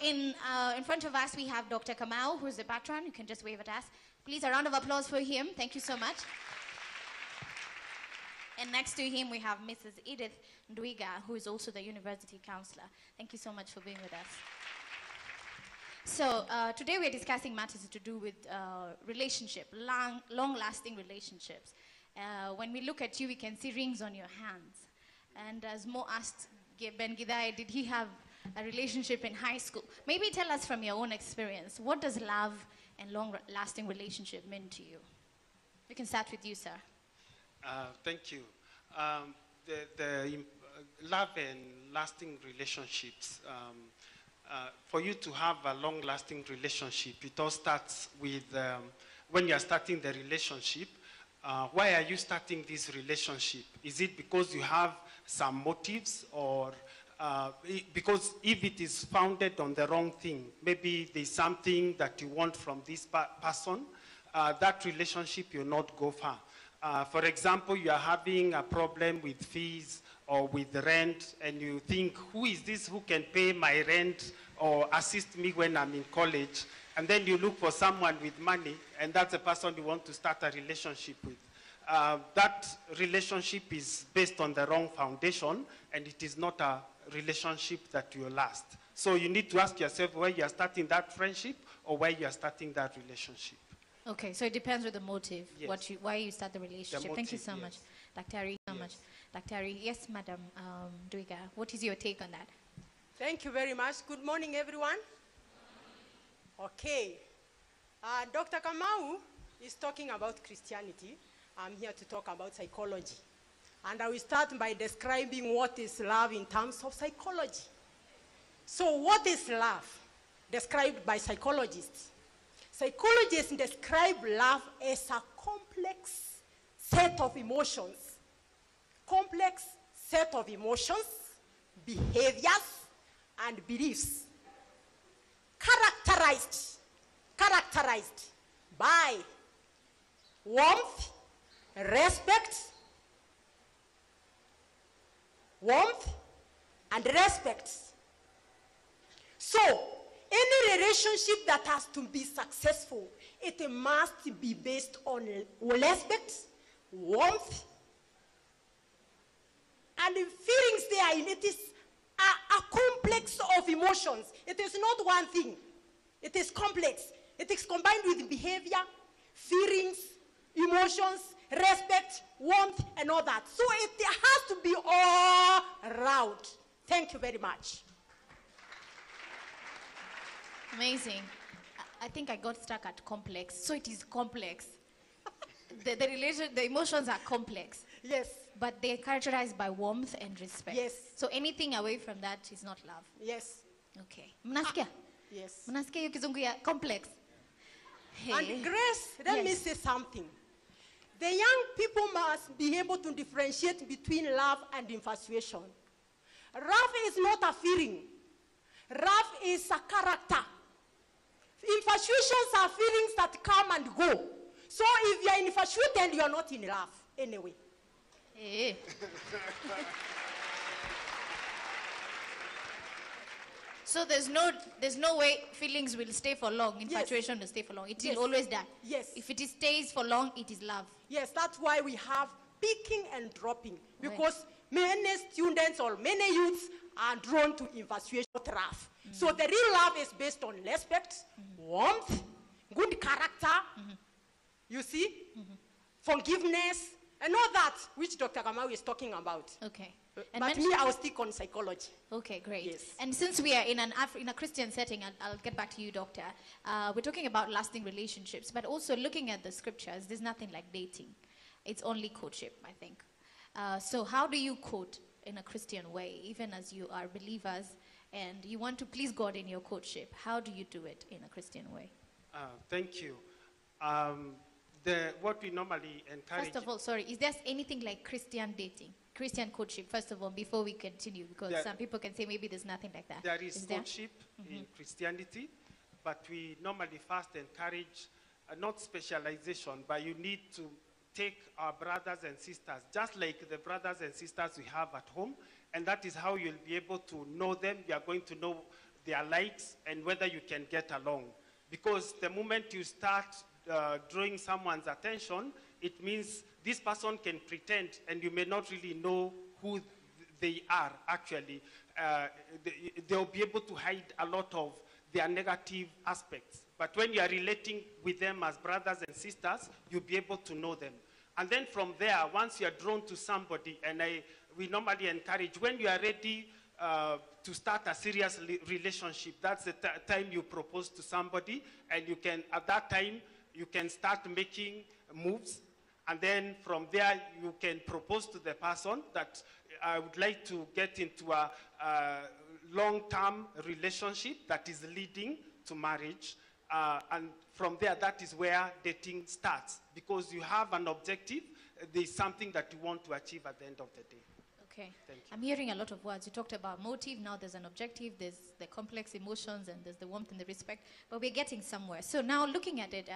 in front of us, we have Dr. Kamau, who is the patron. You can just wave at us. Please, a round of applause for him. Thank you so much. And next to him, we have Mrs. Edith Ndwiga, who is also the university counselor. Thank you so much for being with us. So today we're discussing matters to do with long-lasting relationships. When we look at you, we can see rings on your hands. And as Mo asked Ben Gidai, did he have a relationship in high school? Maybe tell us from your own experience, what does love and long-lasting relationship mean to you? We can start with you, sir. Thank you. The love and lasting relationships, for you to have a long-lasting relationship, it all starts with when you are starting the relationship. Why are you starting this relationship? Is it because you have some motives, or because if it is founded on the wrong thing, maybe there's something that you want from this person, that relationship will not go far. For example, you are having a problem with fees or with rent, and you think, who is this who can pay my rent or assist me when I'm in college? And then you look for someone with money, and that's the person you want to start a relationship with. That relationship is based on the wrong foundation, and it is not a relationship that will last. So you need to ask yourself where you are starting that friendship or where you are starting that relationship. Okay, so it depends with the motive, yes. Why you start the relationship. The motive, thank you so much, Dr. Yes. Dr. Yes, Madam Ndwiga, what is your take on that? Thank you very much. Good morning, everyone. Okay. Dr. Kamau is talking about Christianity. I'm here to talk about psychology. And I will start by describing what is love in terms of psychology. So what is love? Described by psychologists. Psychologists describe love as a complex set of emotions. Complex set of emotions, behaviors, and beliefs. Characterized by warmth, respect, and respect. So, any relationship that has to be successful, it must be based on respect, warmth, and the feelings there in it is a complex of emotions. It is not one thing. It is complex. It is combined with behavior, feelings, emotions, respect, warmth, and all that. So it has to be all around. Thank you very much. Amazing. I think I got stuck at complex. So it is complex. The emotions are complex. Yes. But they're characterized by warmth and respect. Yes. So anything away from that is not love. Yes. Okay. Mnasikia? Yes. Mnasikia hiyo kizungu ya complex? Hey. And Grace, let me say something. The young people must be able to differentiate between love and infatuation. Love is not a feeling. Love is a character. Infatuations are feelings that come and go. So if you are infatuated, you are not in love anyway. Hey. So there's no way feelings will stay for long, infatuation will stay for long. It will always die. Yes. If it stays for long, it is love. Yes, that's why we have peaking and dropping. Because many students or many youths are drawn to infatuation, love. So the real love is based on respect, warmth, good character, you see, forgiveness, and all that, which Dr. Kamau is talking about. Okay. But me, I'll stick on psychology. Okay, great. Yes. And since we are in a Christian setting, I'll get back to you, Doctor. We're talking about lasting relationships, but also looking at the scriptures, there's nothing like dating. It's only courtship, I think. So how do you court in a Christian way, even as you are believers and you want to please God in your courtship? How do you do it in a Christian way? Thank you. What we normally encourage... First of all, sorry, is there anything like Christian dating? Christian courtship, first of all, before we continue, because some people can say maybe there's nothing like that. There is courtship in Christianity, but we normally first encourage not specialization, but you need to take our brothers and sisters, just like the brothers and sisters we have at home, and that is how you'll be able to know them. You are going to know their likes and whether you can get along. Because the moment you start drawing someone's attention, it means this person can pretend and you may not really know who they are actually. They'll be able to hide a lot of their negative aspects. But when you are relating with them as brothers and sisters, you'll be able to know them. And then from there, once you are drawn to somebody, and we normally encourage, when you are ready to start a serious relationship, that's the time you propose to somebody, and you can, at that time, you can start making moves, and then from there, you can propose to the person that I would like to get into a long-term relationship that is leading to marriage. And from there, that is where dating starts, because you have an objective. There's something that you want to achieve at the end of the day. Okay. Thank you. I'm hearing a lot of words. You talked about motive. Now there's an objective. There's the complex emotions, and there's the warmth and the respect. But we're getting somewhere. So now looking at it,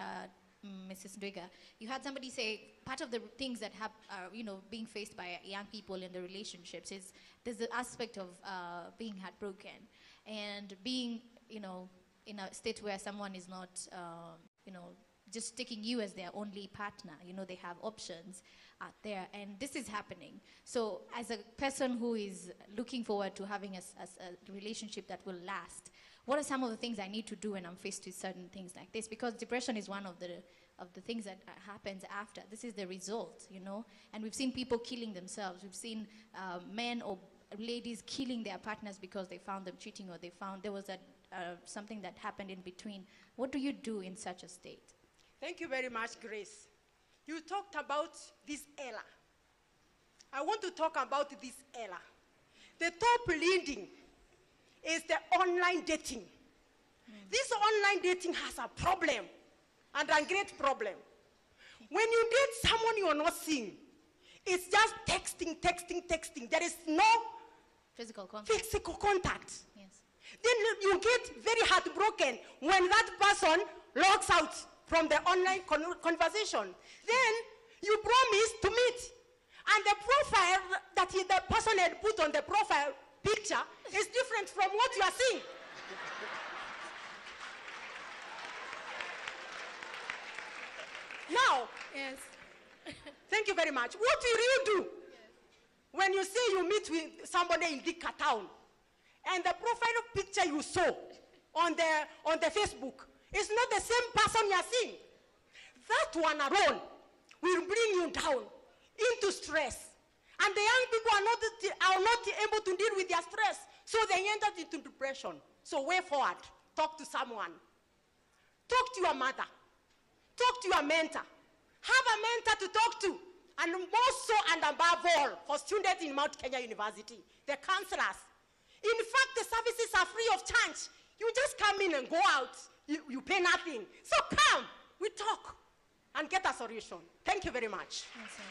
Mrs. Ndwiga, you had somebody say part of the things that are being faced by young people in the relationships is there's the aspect of being heartbroken and being, in a state where someone is not, just taking you as their only partner. They have options out there, and this is happening. So as a person who is looking forward to having a relationship that will last, what are some of the things I need to do when I'm faced with certain things like this? Because depression is one of the things that happens after. This is the result, And we've seen people killing themselves. We've seen men or ladies killing their partners because they found them cheating, or there was something that happened in between. What do you do in such a state? Thank you very much, Grace. You talked about this Ella. I want to talk about this Ella. The top leading is the online dating. This online dating has a problem, and a great problem. When you date someone you are not seeing, it's just texting. There is no physical contact. Yes. Then you get very heartbroken when that person logs out from the online conversation. Then you promise to meet. And the profile that the person had put on the profile picture is different from what you are seeing. Now, Yes. thank you very much. What will you do when you say you meet with somebody in Dika town, and the profile picture you saw on the Facebook is not the same person you are seeing? That one alone will bring you down into stress. And the young people are not able to deal with their stress, so they enter into depression. So way forward, talk to someone. Talk to your mother. Talk to your mentor. Have a mentor to talk to. And more so and above all, for students in Mount Kenya University, the counselors. In fact, the services are free of charge. You just come in and go out. You pay nothing. So come, we talk and get a solution. Thank you very much. Yes, sir.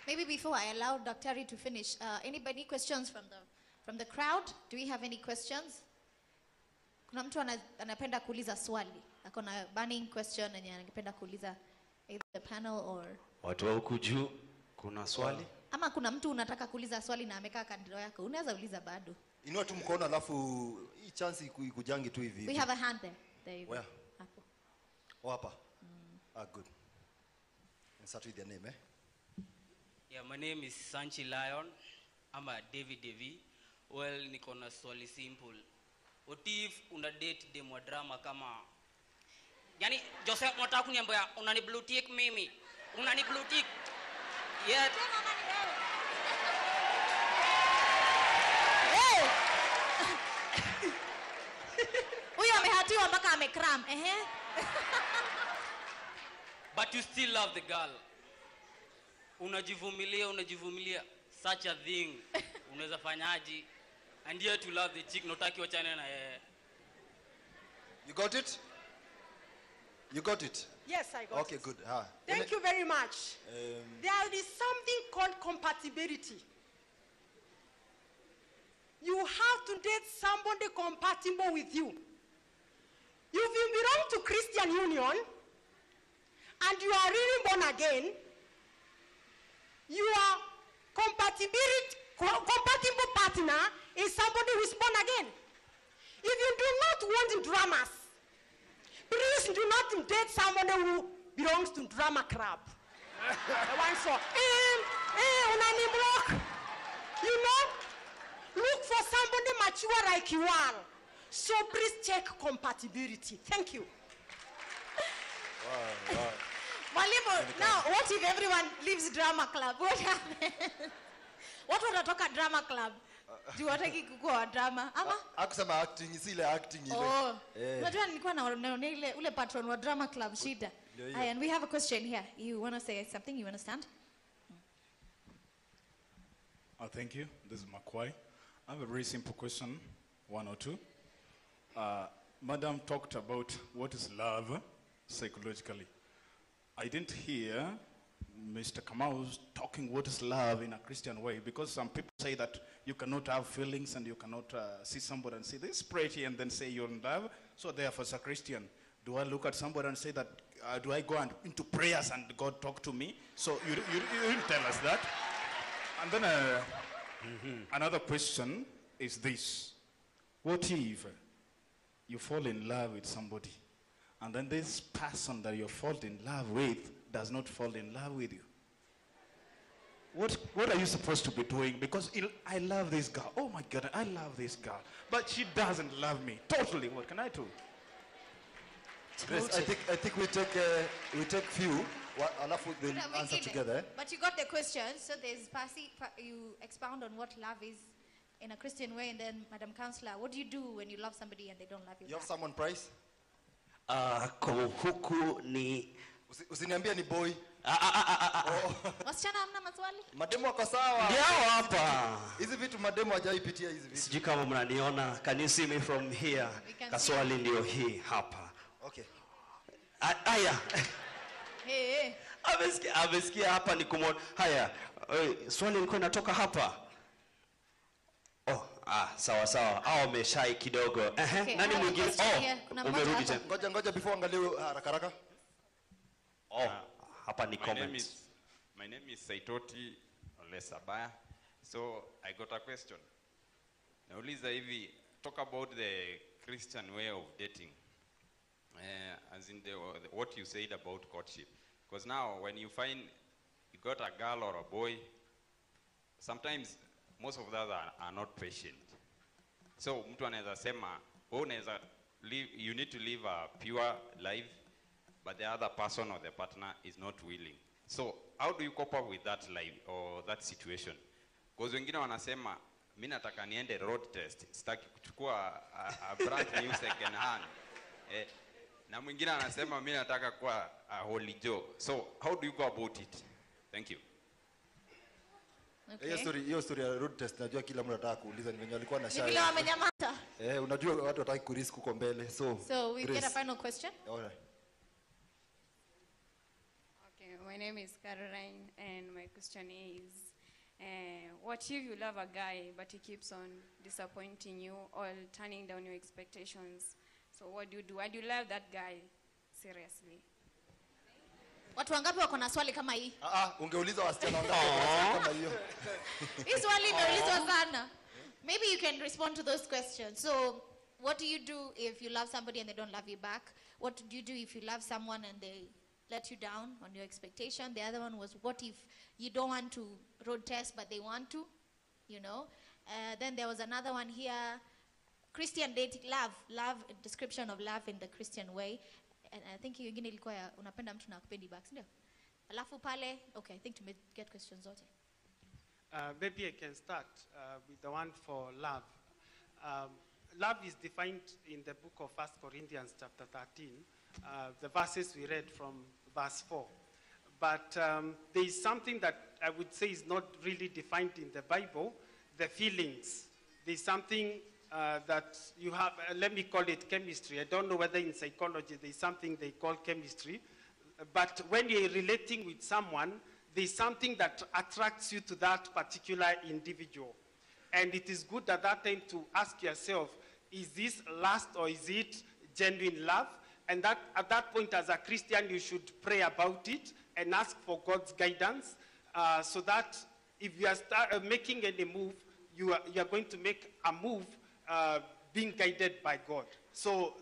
Maybe before I allow Dr. Ari to finish, any questions from the crowd? Do we have any questions? Kuna mtu anapenda kuuliza swali. Akona burning question yenye anapenda kuuliza either the panel or watu wa huku juu. Kuna swali? Ama kuna mtu unataka kuuliza swali na amekaa kando yako. Unaweza uliza bado. Inua tu mkono alafu hii chance ikujangi tu hivi. We have a hand there. There you go. Where? Hapo. Oh, hapa. Good. And start with your name, eh? Yeah, my name is Sanchi Lion. I'm a David Devi. Well, niko na swali simple. What if una date demo wa drama kama yani Joseph mwataka kuniambia unani blue tick mimi. Unani blue tick. Yeah. Huyo amehatiwa mpaka amekram. But you still love the girl. Unajivumilia such a thing. Unaweza fanyaje? And yet to love the chick, notaki wachane na yeye. You got it? You got it? Yes, I got it. Okay, good. Thank you very much. There is something called compatibility. You have to date somebody compatible with you. If you belong to Christian Union and you are really born again, your Compatible partner is somebody who is born again. If you do not want dramas, please do not date somebody who belongs to drama club. The one for, unani block. You know, look for somebody mature like you are. So please check compatibility. Thank you. Wow. Mwalimu, now what if everyone leaves drama club? What happens? What would I talk at drama club? Do you want to go a drama? Ama? Akusema acting, isi ile acting ile. Oh. Unajua nilikuwa naona ile ule patron wa drama club shida. Aye, and we have a question here. You want to say something? You understand? Thank you. This is Makwai. I have a very simple question, one or two. Madam talked about what is love psychologically. I didn't hear Mr. Kamau talking what is love in a Christian way, because some people say that you cannot have feelings and you cannot see somebody and say this is pretty and then say you're in love. So therefore, as a Christian, do I look at somebody and say that, do I go into prayers and God talk to me? So you didn't tell us that. And then another question is this. What if you fall in love with somebody and then this person that you fall in love with does not fall in love with you? What are you supposed to be doing? Because I love this girl. Oh my God, I love this girl. But she doesn't love me. Totally. What can I do? Grace, I think we take few. Alafu then answer together. But you got the question, so there's you expound on what love is in a Christian way, and then Madam Counselor, what do you do when you love somebody and they don't love you? You have someone price? Huku ni Usiniambia ni boy. Wasichana hamna maswali? Mademu wako sawa. ndio hapa. Hizi vitu mademu hajaipitia hizi vitu. Sijui kama mnaniona. Can you see me from here? Kaswali ndio hii hapa. Okay. Aya. Hey. Amesikia hapa ni kumwona. Haya, swali liko natoka hapa. Sawa. Hao wameshai kidogo. Okay, nani mwingine? Umerudi tena. Ngoja before angalie haraka. Hapa ni comments. My name is Saitoti Olesabaya. So I got a question. Nauliza hivi, talk about the Christian way of dating. As in what you said about courtship. Because now when you find you got a girl or a boy, sometimes most of us are not patient. So mtu anaweza sema, you need to live a pure life, but the other person or the partner is not willing. So how do you cope up with that life or that situation? Because wengine wanasema, mimi nataka niende road test, sitaki kuchukua a brand new second hand. Na mwingine anasema mimi nataka kuwa Holy Joe. So how do you go about it? Thank you. Okay. Hiyo story ya road test najua kila mtu anataka kuuliza, ni venye alikuwa na shaka. Ni vile wamenyamaza. Unajua watu wataki kurisk huko mbele. So we get a final question. All right. Okay, my name is Caroline and my question is what if you love a guy but he keeps on disappointing you or turning down your expectations? So what do you do? Why do you love that guy seriously? Watu wangapi wako na swali kama hii? Ungeuliza wasichana wangapi kama hiyo. Hii swali imeulizwa sana. Maybe you can respond to those questions. So, what do you do if you love somebody and they don't love you back? What do you do if you love someone and they let you down on your expectation? The other one was, what if you don't want to road test but they want to? You know? Then there was another one here. Christian dating, love, description of love in the Christian way. And I think ingine ilikuwa unapenda mtu na akupendi back, ndio? Alafu pale, okay, I think to get questions zote. Maybe I can start with the one for love. Love is defined in the book of 1 Corinthians chapter 13, the verses we read from verse 4. But there is something that I would say is not really defined in the Bible, the feelings. There's something that you have, let me call it chemistry. I don't know whether in psychology there's something they call chemistry. But when you're relating with someone, there's something that attracts you to that particular individual. And it is good at that time to ask yourself, is this lust or is it genuine love? And that at that point as a Christian, you should pray about it and ask for God's guidance so that if you are making any move, you are going to make a move being guided by God. So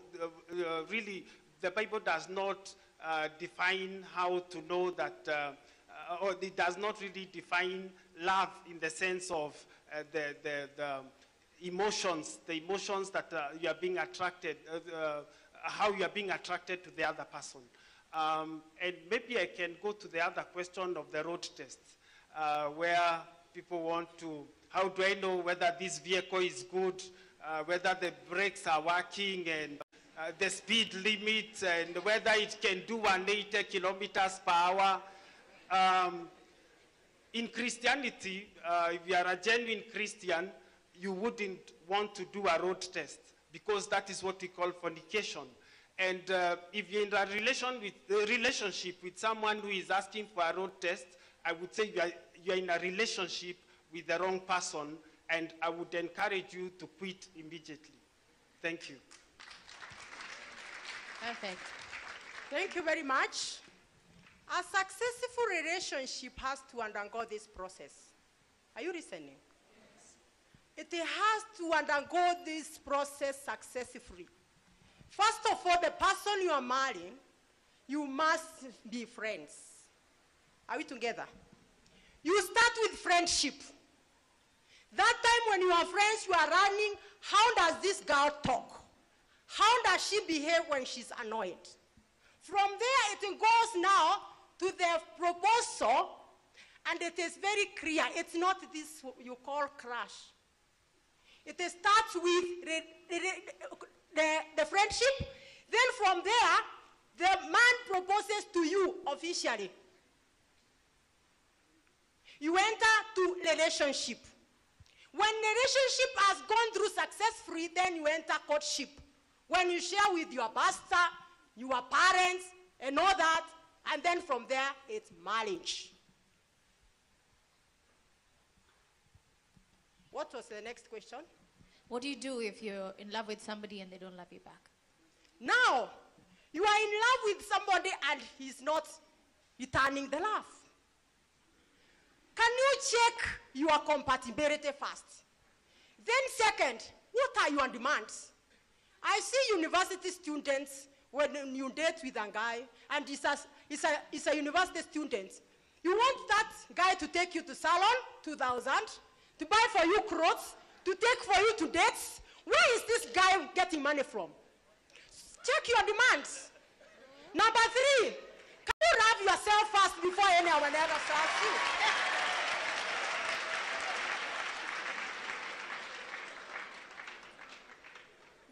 really, the Bible does not define how to know that, or it does not really define love in the sense of the emotions that you are being attracted, how you are being attracted to the other person. And maybe I can go to the other question of the road test, where people want to, how do I know whether this vehicle is good, whether the brakes are working, and the speed limit, and whether it can do 180 kilometers per hour. In Christianity, if you are a genuine Christian, you wouldn't want to do a road test, because that is what we call fornication. And if you're in a relationship with someone who is asking for a road test, I would say you are in a relationship with the wrong person, and I would encourage you to quit immediately. Thank you. Perfect. Thank you very much. A successful relationship has to undergo this process. Are you listening? Yes. It has to undergo this process successfully. First of all, the person you are marrying, you must be friends. Are we together? You start with friendship. That time when you are friends, you are running, how does this girl talk? How does she behave when she's annoyed? From there, it goes now to the proposal, and it is very clear. It's not this you call crush. It starts with the friendship. Then from there, the man proposes to you officially. You enter to relationship. When the relationship has gone through successfully, then you enter courtship. When you share with your pastor, your parents, and all that, and then from there, it's marriage. What was the next question? What do you do if you're in love with somebody and they don't love you back? Now, you are in love with somebody and he's not returning the love. Can you check your compatibility first? Then second, what are your demands? I see university students, when you date with a guy, and it's a university student, you want that guy to take you to salon, 2,000, to buy for you clothes, to take for you to dates. Where is this guy getting money from? Check your demands. Number 3, can you love yourself first before anyone else loves you?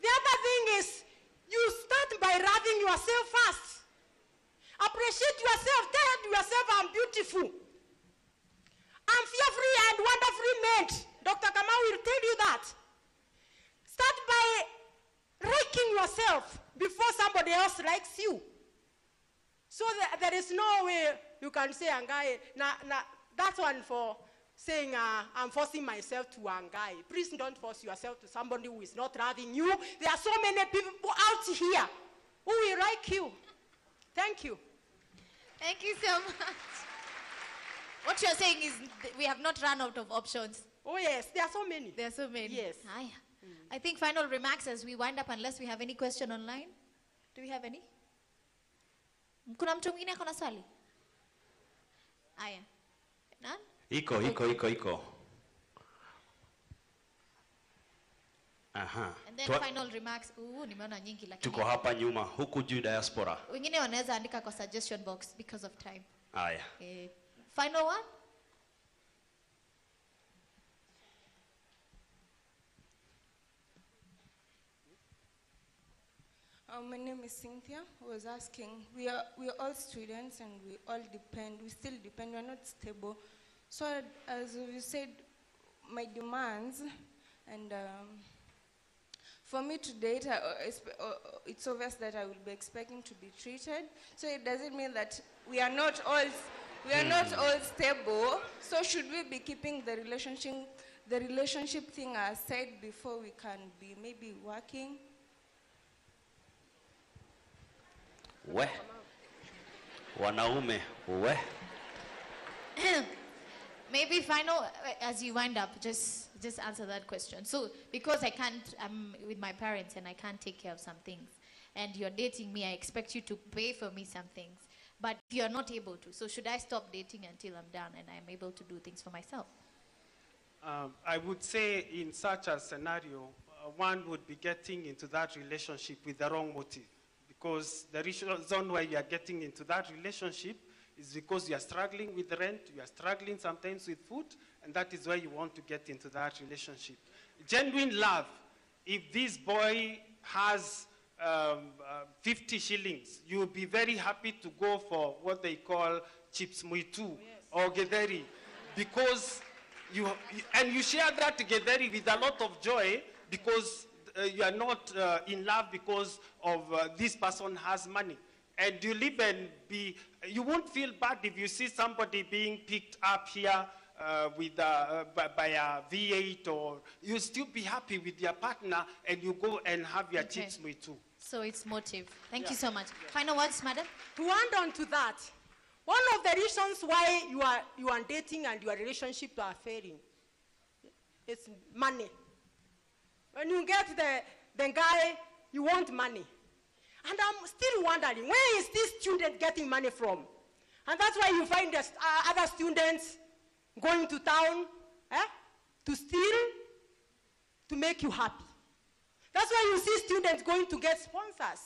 The other thing is, you start by loving yourself first. Appreciate yourself. Tell yourself, I'm beautiful. I'm fearfully and wonderfully made. Dr. Kamau will tell you that. Start by liking yourself before somebody else likes you. So there is no way you can say, Angai, that's one for saying, I'm forcing myself to Angai. Please don't force yourself to somebody who is not loving you. There are so many people out here who will like you. Thank you. Thank you so much. What you're saying is we have not run out of options. Oh yes, there are so many. There are so many. Yes. I think final remarks as we wind up, unless we have any question online. Do we have any? Kuna mtu mwingine akona swali? Aya. Nani? Iko. Aha. And then final remarks. Nimeona nyingi lakini. Tuko hapa nyuma, huku juu diaspora. Wengine wanaweza andika kwa suggestion box because of time. Aya. Final one? My name is Cynthia. I was asking, we are all students and we all depend, we still depend, we're not stable. So as you said, my demands, and for me to date, it's obvious that I will be expecting to be treated. So it doesn't mean that we are not all stable. So should we be keeping the relationship thing aside before we can be maybe working? Wanaume, maybe final, as you wind up, just answer that question. So, because I'm with my parents and I can't take care of some things, and you're dating me, I expect you to pay for me some things. But you're not able to. So should I stop dating until I'm done and I'm able to do things for myself? I would say in such a scenario, one would be getting into that relationship with the wrong motive. Because the reason why you are getting into that relationship is because you are struggling with rent, you are struggling sometimes with food, and that is why you want to get into that relationship. Genuine love, if this boy has 50 shillings, you will be very happy to go for what they call chips muitu or getheri, because you share that getheri with a lot of joy, because you are not in love because of this person has money. And you live and you won't feel bad if you see somebody being picked up here by a V8, or you still be happy with your partner and you go and have your chips with too. So it's motive. Thank you so much. Final words, madam? To add on to that, one of the reasons why you are dating and your relationship are failing is money. When you get the guy, you want money. And I'm still wondering, where is this student getting money from? And that's why you find other students going to town to steal to make you happy. That's why you see students going to get sponsors.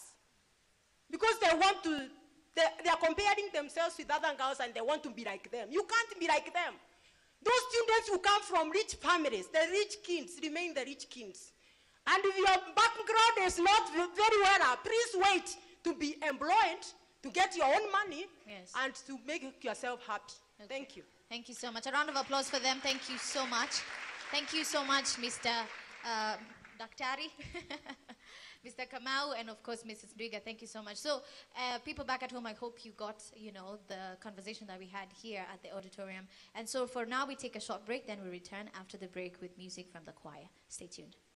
Because they are comparing themselves with other girls and they want to be like them. You can't be like them. Those students who come from rich families, the rich kids, remain the rich kids. And if your background is not very well, please wait to be employed, to get your own money, and to make yourself happy. Okay. Thank you. Thank you so much. A round of applause for them. Thank you so much. Thank you so much, Mr. Daktari, Mr. Kamau, and of course, Mrs. Ndwiga. Thank you so much. So, people back at home, I hope you got, the conversation that we had here at the auditorium. And so for now, we take a short break, then we return after the break with music from the choir. Stay tuned.